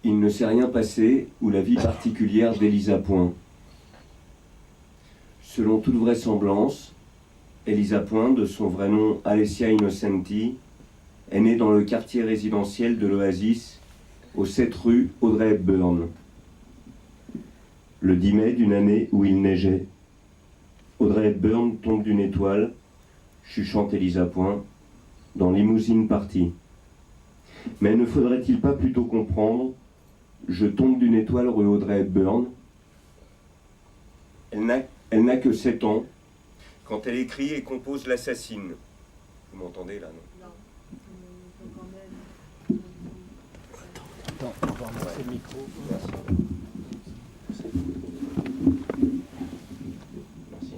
Il ne s'est rien passé ou la vie particulière d'Elisa Point. Selon toute vraisemblance, Elisa Point, de son vrai nom Alessia Innocenti, est née dans le quartier résidentiel de l'Oasis, au 7 rue Audrey Hepburn, le 10 mai d'une année où il neigeait. Audrey Hepburn tombe d'une étoile, chuchante Elisa Point, dans Limousine Party. Mais ne faudrait-il pas plutôt comprendre « Je tombe d'une étoile rue Audrey Hepburn » Elle n'a que 7 ans quand elle écrit et compose L'Assassine. Vous m'entendez là, non? Non. Attends, on va relancer le micro. Merci.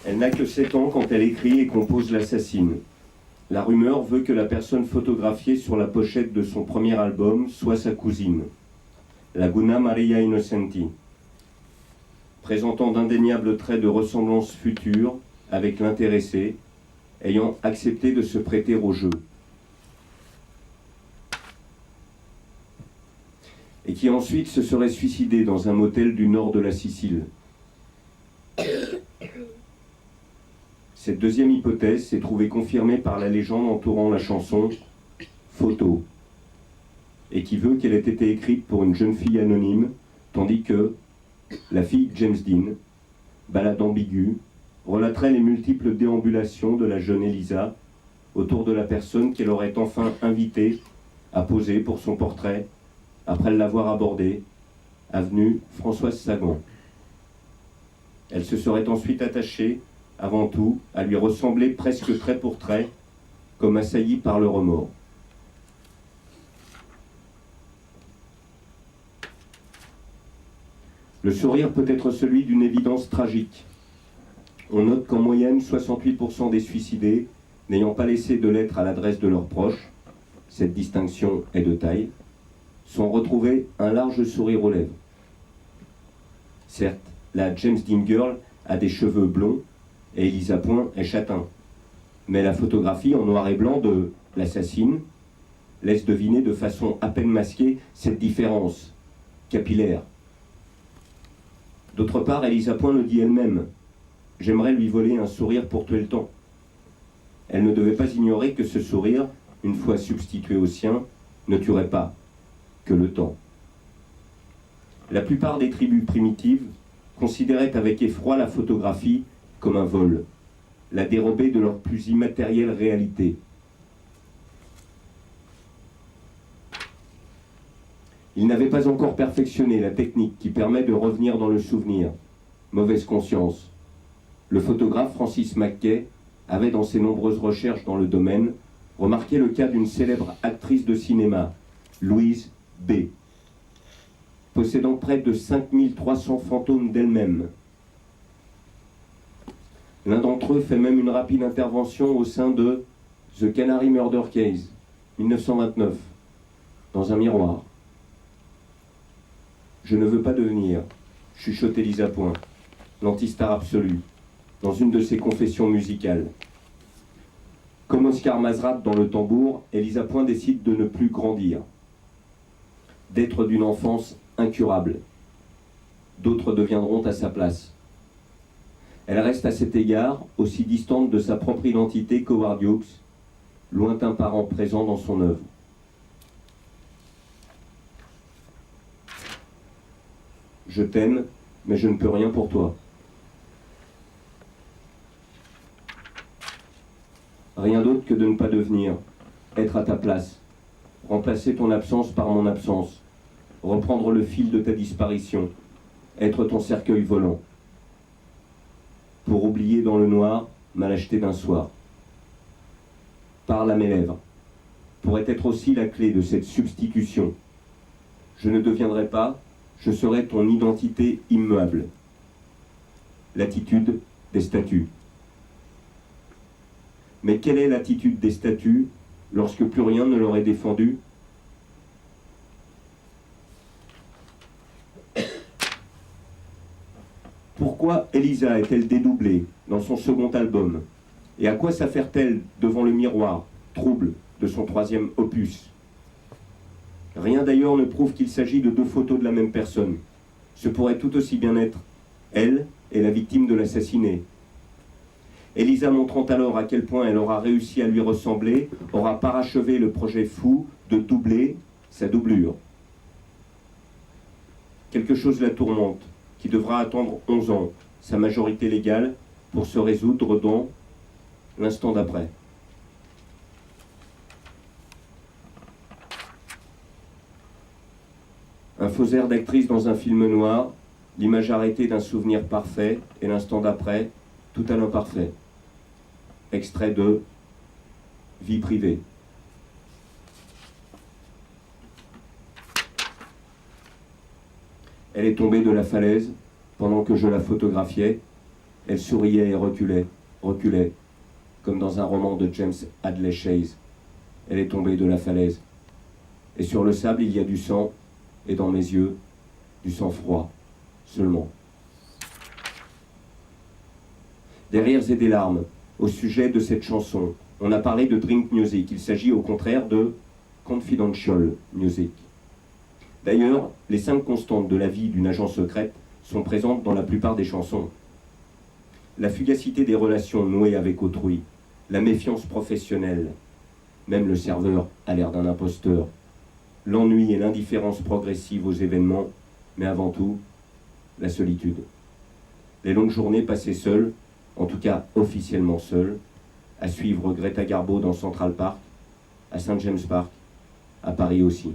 Elle n'a que 7 ans quand elle écrit et compose L'Assassine. La rumeur veut que la personne photographiée sur la pochette de son premier album soit sa cousine, Laguna Maria Innocenti, présentant d'indéniables traits de ressemblance future avec l'intéressé, ayant accepté de se prêter au jeu. Et qui ensuite se serait suicidé dans un motel du nord de la Sicile. Cette deuxième hypothèse s'est trouvée confirmée par la légende entourant la chanson « Photo », et qui veut qu'elle ait été écrite pour une jeune fille anonyme, tandis que la fille James Dean, balade ambiguë, relaterait les multiples déambulations de la jeune Elisa autour de la personne qu'elle aurait enfin invitée à poser pour son portrait après l'avoir abordée, avenue Françoise Sagan. Elle se serait ensuite attachée, avant tout, à lui ressembler presque trait pour trait, comme assaillie par le remords. Le sourire peut être celui d'une évidence tragique. On note qu'en moyenne, 68% des suicidés, n'ayant pas laissé de lettres à l'adresse de leurs proches, cette distinction est de taille, sont retrouvés un large sourire aux lèvres. Certes, la James Dean Girl a des cheveux blonds et Elisa Point est châtain. Mais la photographie en noir et blanc de L'Assassine laisse deviner de façon à peine masquée cette différence capillaire. D'autre part, Elisa Point le dit elle-même. J'aimerais lui voler un sourire pour tuer le temps. Elle ne devait pas ignorer que ce sourire, une fois substitué au sien, ne tuerait pas que le temps. La plupart des tribus primitives considéraient avec effroi la photographie comme un vol, la dérober de leur plus immatérielle réalité. Ils n'avaient pas encore perfectionné la technique qui permet de revenir dans le souvenir. Mauvaise conscience. Le photographe Francis Mackay avait, dans ses nombreuses recherches dans le domaine, remarqué le cas d'une célèbre actrice de cinéma, Louise B., possédant près de 5300 fantômes d'elle-même. L'un d'entre eux fait même une rapide intervention au sein de The Canary Murder Case, 1929, dans un miroir. Je ne veux pas devenir, chuchote Elisa Point, l'antistar absolue, dans une de ses confessions musicales. Comme Oscar Mazrat dans Le Tambour, Elisa Point décide de ne plus grandir, d'être d'une enfance incurable. D'autres deviendront à sa place. Elle reste à cet égard aussi distante de sa propre identité qu'Howard Hughes, lointain parent présent dans son œuvre. Je t'aime, mais je ne peux rien pour toi. Rien d'autre que de ne pas devenir, être à ta place, remplacer ton absence par mon absence, reprendre le fil de ta disparition, être ton cercueil volant. Pour oublier dans le noir ma lâcheté d'un soir. Parle à mes lèvres, pourrait être aussi la clé de cette substitution. Je ne deviendrai pas, je serai ton identité immuable. L'attitude des statues. Mais quelle est l'attitude des statues lorsque plus rien ne leur est défendu? Pourquoi Elisa est-elle dédoublée dans son second album? Et à quoi s'affaire-t-elle devant le miroir trouble de son troisième opus? Rien d'ailleurs ne prouve qu'il s'agit de deux photos de la même personne. Ce pourrait tout aussi bien être elle et la victime de l'assassiné. Elisa, montrant alors à quel point elle aura réussi à lui ressembler, aura parachevé le projet fou de doubler sa doublure. Quelque chose la tourmente, qui devra attendre 11 ans, sa majorité légale, pour se résoudre dans l'instant d'après. Un faux air d'actrice dans un film noir, l'image arrêtée d'un souvenir parfait, et l'instant d'après, tout à l'imparfait. Extrait de Vie privée. Elle est tombée de la falaise pendant que je la photographiais. Elle souriait et reculait, comme dans un roman de James Hadley Chase. Elle est tombée de la falaise. Et sur le sable, il y a du sang, et dans mes yeux, du sang froid, seulement. Des rires et des larmes au sujet de cette chanson. On a parlé de drink music. Il s'agit au contraire de confidential music. D'ailleurs, les 5 constantes de la vie d'une agent secrète sont présentes dans la plupart des chansons. La fugacité des relations nouées avec autrui, la méfiance professionnelle, même le serveur a l'air d'un imposteur, l'ennui et l'indifférence progressive aux événements, mais avant tout, la solitude. Les longues journées passées seules, en tout cas officiellement seules, à suivre Greta Garbo dans Central Park, à St. James Park, à Paris aussi.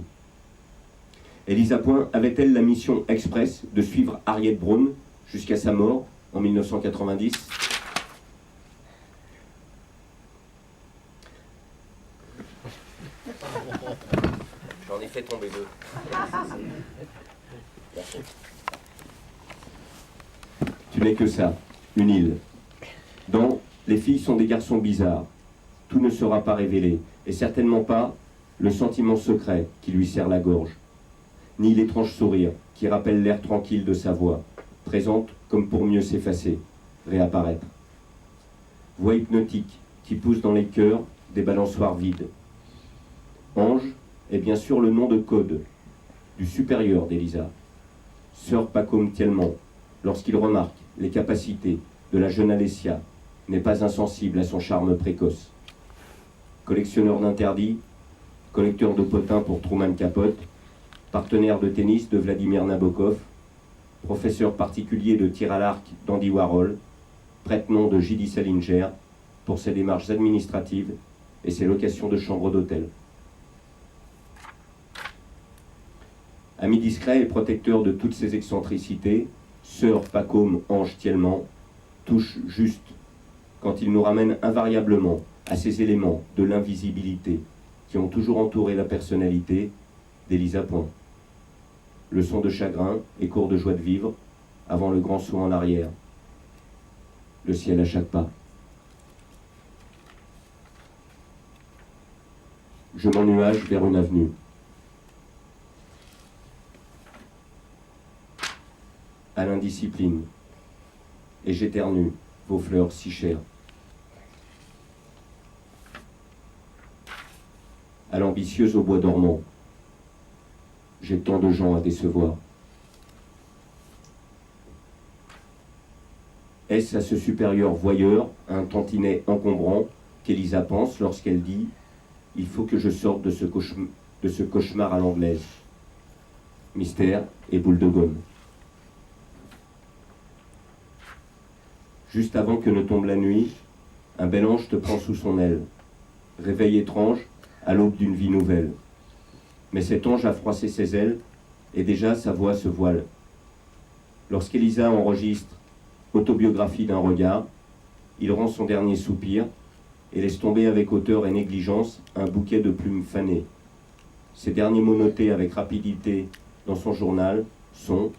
Elisa Point avait-elle la mission express de suivre Harriet Brown jusqu'à sa mort en 1990 ? J'en ai fait tomber 2. Tu n'es que ça, une île. Dans Les filles sont des garçons bizarres, tout ne sera pas révélé, et certainement pas le sentiment secret qui lui serre la gorge, ni l'étrange sourire qui rappelle l'air tranquille de sa voix, présente comme pour mieux s'effacer, réapparaître. Voix hypnotique qui pousse dans les cœurs des balançoires vides. Ange est bien sûr le nom de code du supérieur d'Elisa, Sir Pacôme Thielman, lorsqu'il remarque les capacités de la jeune Alessia, n'est pas insensible à son charme précoce. Collectionneur d'interdits, collecteur de potins pour Truman Capote, partenaire de tennis de Vladimir Nabokov, professeur particulier de tir à l'arc d'Andy Warhol, prête-nom de J.D. Salinger pour ses démarches administratives et ses locations de chambres d'hôtel. Ami discret et protecteur de toutes ses excentricités, Sir Pacôme Ange Thielman touche juste quand il nous ramène invariablement à ces éléments de l'invisibilité qui ont toujours entouré la personnalité d'Elisa Point. Leçon de chagrin et cours de joie de vivre avant le grand saut en arrière. Le ciel à chaque pas. Je m'ennuage vers une avenue. À l'indiscipline. Et j'éternue vos fleurs si chères. À l'ambitieuse au bois dormant. J'ai tant de gens à décevoir. Est-ce à ce supérieur voyeur, un tantinet encombrant, qu'Elisa pense lorsqu'elle dit « Il faut que je sorte de ce cauchemar à l'anglaise ». Mystère et boule de gomme. Juste avant que ne tombe la nuit, un bel ange te prend sous son aile. Réveil étrange, à l'aube d'une vie nouvelle. Mais cet ange a froissé ses ailes, et déjà sa voix se voile. Lorsqu'Elisa enregistre Autobiographie d'un regard, il rend son dernier soupir, et laisse tomber avec hauteur et négligence un bouquet de plumes fanées. Ses derniers mots notés avec rapidité dans son journal sont «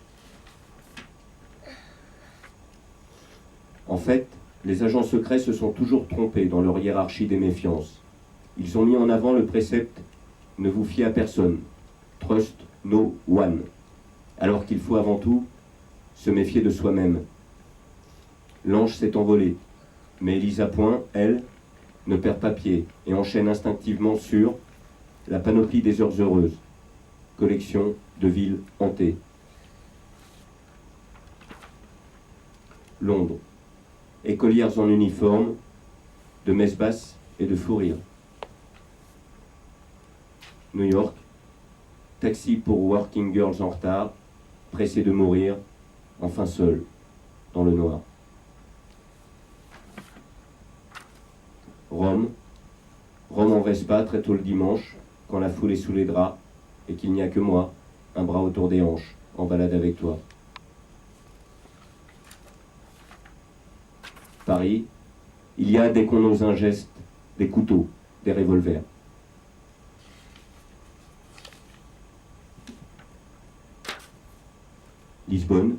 En fait, les agents secrets se sont toujours trompés dans leur hiérarchie des méfiances. Ils ont mis en avant le précepte « Ne vous fiez à personne, trust no one », alors qu'il faut avant tout se méfier de soi-même. L'ange s'est envolé, mais Elisa Point, elle, ne perd pas pied et enchaîne instinctivement sur la panoplie des heures heureuses, collection de villes hantées. Londres, écolières en uniforme, de messe basse et de fou rire. New York, taxi pour working girls en retard, pressés de mourir, enfin seuls, dans le noir. Rome en Vespa très tôt le dimanche, quand la foule est sous les draps et qu'il n'y a que moi, un bras autour des hanches, en balade avec toi. Paris, il y a dès qu'on ose un geste, des couteaux, des revolvers. Lisbonne,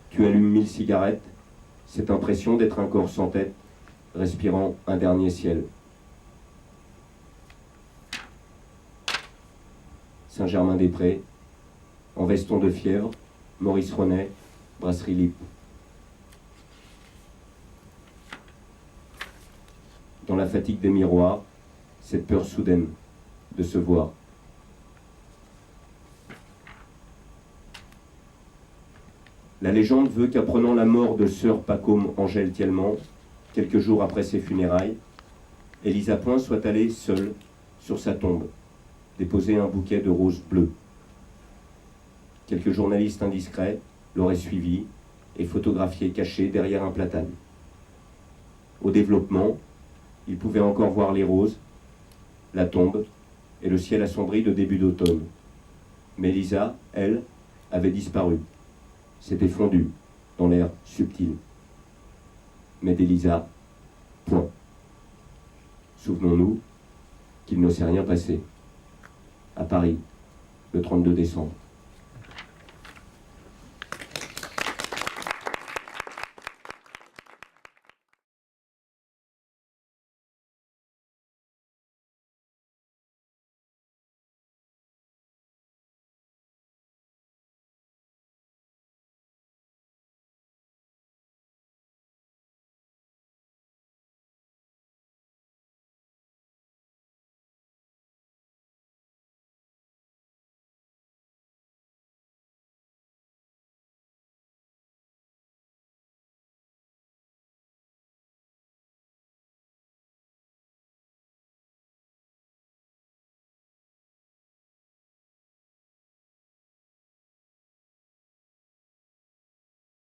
tu allumes 1000 cigarettes, cette impression d'être un corps sans tête, respirant un dernier ciel. Saint-Germain-des-Prés, en veston de fièvre, Maurice Ronet, brasserie Lippe. Dans la fatigue des miroirs, cette peur soudaine de se voir. La légende veut qu'apprenant la mort de sœur Pacôme Angèle Thielman, quelques jours après ses funérailles, Élisa Point soit allée seule sur sa tombe, déposer un bouquet de roses bleues. Quelques journalistes indiscrets l'auraient suivi et photographié caché derrière un platane. Au développement, il pouvait encore voir les roses, la tombe et le ciel assombri de début d'automne. Mais Lisa, elle, avait disparu, s'était fondue dans l'air subtil. Mais d'Élisa, point. Souvenons-nous qu'il ne s'est rien passé. À Paris, le 32 décembre.